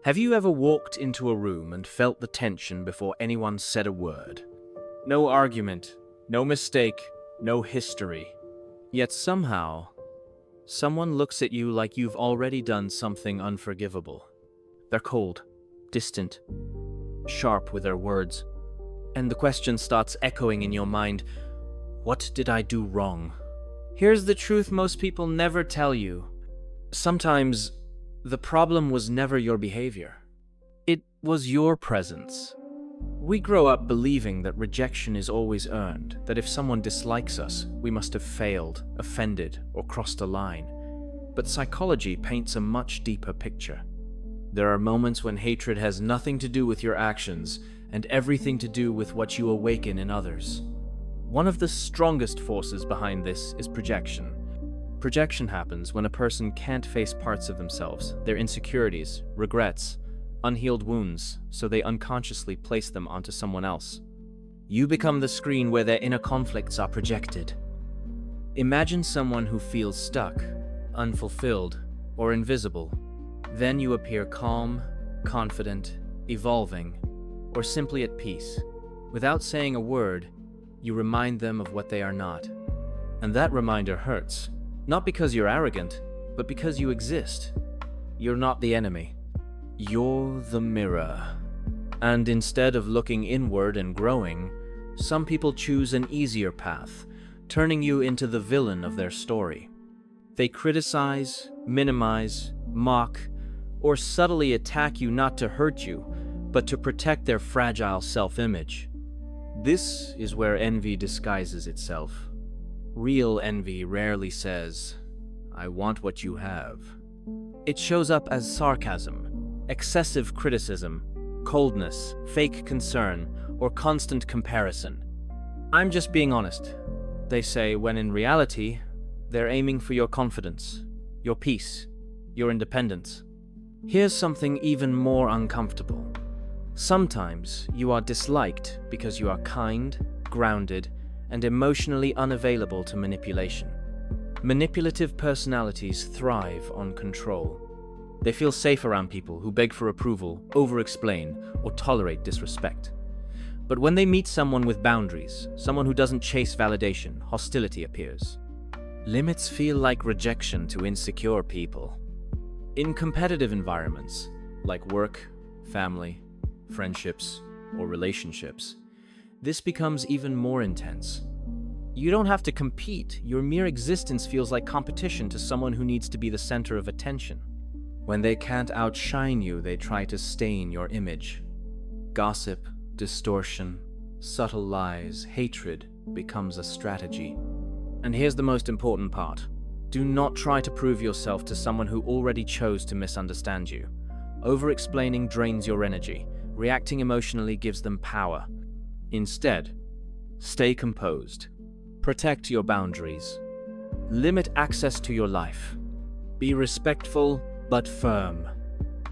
Have you ever walked into a room and felt the tension before anyone said a word? No argument, no mistake, no history. Yet somehow, someone looks at you like you've already done something unforgivable. They're cold, distant, sharp with their words, and the question starts echoing in your mind, what did I do wrong? Here's the truth most people never tell you. Sometimes, the problem was never your behavior. It was your presence. We grow up believing that rejection is always earned, that if someone dislikes us, we must have failed, offended, or crossed a line. But psychology paints a much deeper picture. There are moments when hatred has nothing to do with your actions and everything to do with what you awaken in others. One of the strongest forces behind this is projection. Projection happens when a person can't face parts of themselves, their insecurities, regrets, unhealed wounds, so they unconsciously place them onto someone else. You become the screen where their inner conflicts are projected. Imagine someone who feels stuck, unfulfilled, or invisible. Then you appear calm, confident, evolving, or simply at peace. Without saying a word, you remind them of what they are not. And that reminder hurts. Not because you're arrogant, but because you exist. You're not the enemy. You're the mirror. And instead of looking inward and growing, some people choose an easier path, turning you into the villain of their story. They criticize, minimize, mock, or subtly attack you not to hurt you, but to protect their fragile self-image. This is where envy disguises itself. Real envy rarely says, "I want what you have." It shows up as sarcasm, excessive criticism, coldness, fake concern, or constant comparison. "I'm just being honest," they say, when in reality, they're aiming for your confidence, your peace, your independence. Here's something even more uncomfortable. Sometimes you are disliked because you are kind, grounded, and emotionally unavailable to manipulation. Manipulative personalities thrive on control. They feel safe around people who beg for approval, over-explain, or tolerate disrespect. But when they meet someone with boundaries, someone who doesn't chase validation, hostility appears. Limits feel like rejection to insecure people. In competitive environments, like work, family, friendships, or relationships, this becomes even more intense. You don't have to compete. Your mere existence feels like competition to someone who needs to be the center of attention. When they can't outshine you, they try to stain your image. Gossip, distortion, subtle lies, hatred becomes a strategy. And here's the most important part. Do not try to prove yourself to someone who already chose to misunderstand you. Over-explaining drains your energy. Reacting emotionally gives them power. Instead, stay composed. Protect your boundaries. Limit access to your life. Be respectful but firm.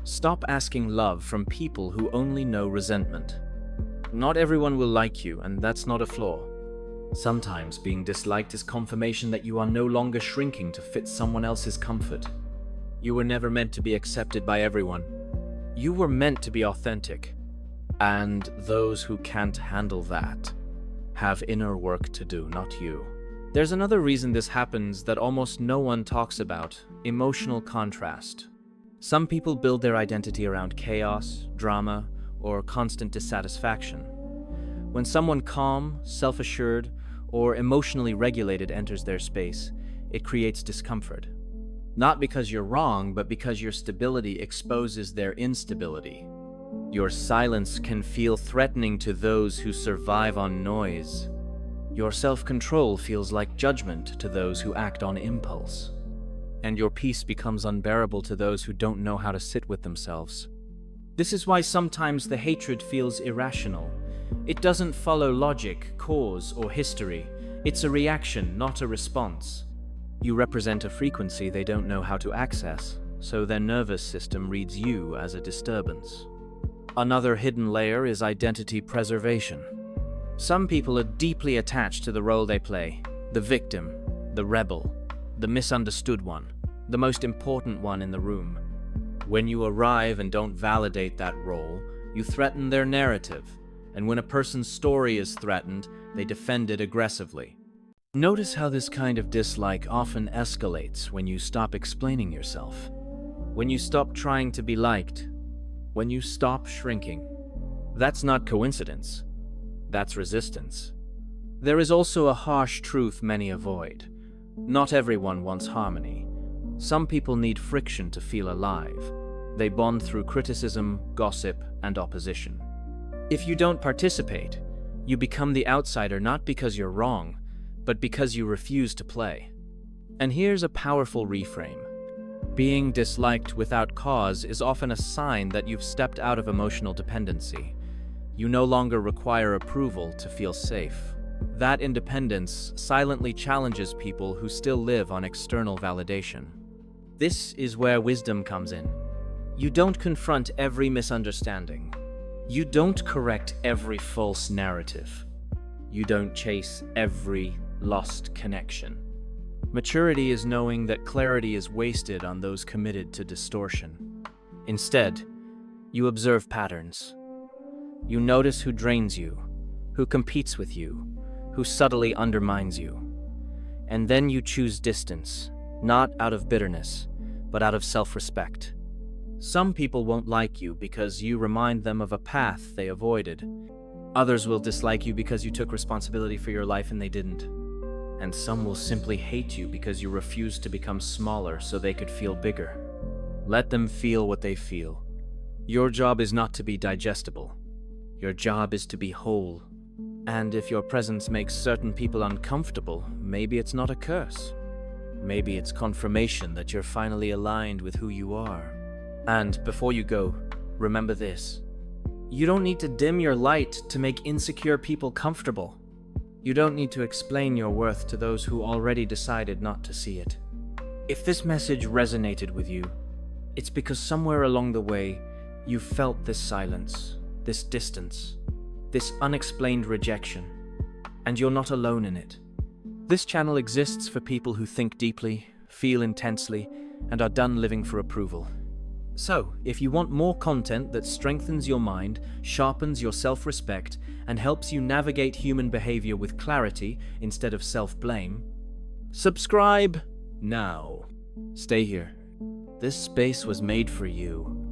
Stop asking love from people who only know resentment. Not everyone will like you, and that's not a flaw. Sometimes being disliked is confirmation that you are no longer shrinking to fit someone else's comfort. You were never meant to be accepted by everyone. You were meant to be authentic. And those who can't handle that have inner work to do, not you. There's another reason this happens that almost no one talks about: emotional contrast. Some people build their identity around chaos, drama, or constant dissatisfaction. When someone calm, self-assured, or emotionally regulated enters their space, it creates discomfort. Not because you're wrong, but because your stability exposes their instability. Your silence can feel threatening to those who survive on noise. Your self-control feels like judgment to those who act on impulse. And your peace becomes unbearable to those who don't know how to sit with themselves. This is why sometimes the hatred feels irrational. It doesn't follow logic, cause, or history. It's a reaction, not a response. You represent a frequency they don't know how to access, so their nervous system reads you as a disturbance. Another hidden layer is identity preservation. Some people are deeply attached to the role they play: the victim, the rebel, the misunderstood one, the most important one in the room. When you arrive and don't validate that role, you threaten their narrative, and when a person's story is threatened, they defend it aggressively. Notice how this kind of dislike often escalates when you stop explaining yourself, when you stop trying to be liked, when you stop shrinking. That's not coincidence. That's resistance. There is also a harsh truth many avoid. Not everyone wants harmony. Some people need friction to feel alive. They bond through criticism, gossip, and opposition. If you don't participate, you become the outsider not because you're wrong, but because you refuse to play. And here's a powerful reframe. Being disliked without cause is often a sign that you've stepped out of emotional dependency. You no longer require approval to feel safe. That independence silently challenges people who still live on external validation. This is where wisdom comes in. You don't confront every misunderstanding. You don't correct every false narrative. You don't chase every lost connection. Maturity is knowing that clarity is wasted on those committed to distortion. Instead, you observe patterns. You notice who drains you, who competes with you, who subtly undermines you. And then you choose distance, not out of bitterness, but out of self-respect. Some people won't like you because you remind them of a path they avoided. Others will dislike you because you took responsibility for your life and they didn't. And some will simply hate you because you refused to become smaller so they could feel bigger. Let them feel what they feel. Your job is not to be digestible. Your job is to be whole. And if your presence makes certain people uncomfortable, maybe it's not a curse. Maybe it's confirmation that you're finally aligned with who you are. And before you go, remember this. You don't need to dim your light to make insecure people comfortable. You don't need to explain your worth to those who already decided not to see it. If this message resonated with you, it's because somewhere along the way, you felt this silence, this distance, this unexplained rejection, and you're not alone in it. This channel exists for people who think deeply, feel intensely, and are done living for approval. So, if you want more content that strengthens your mind, sharpens your self-respect, and helps you navigate human behavior with clarity instead of self-blame, subscribe now. Stay here. This space was made for you.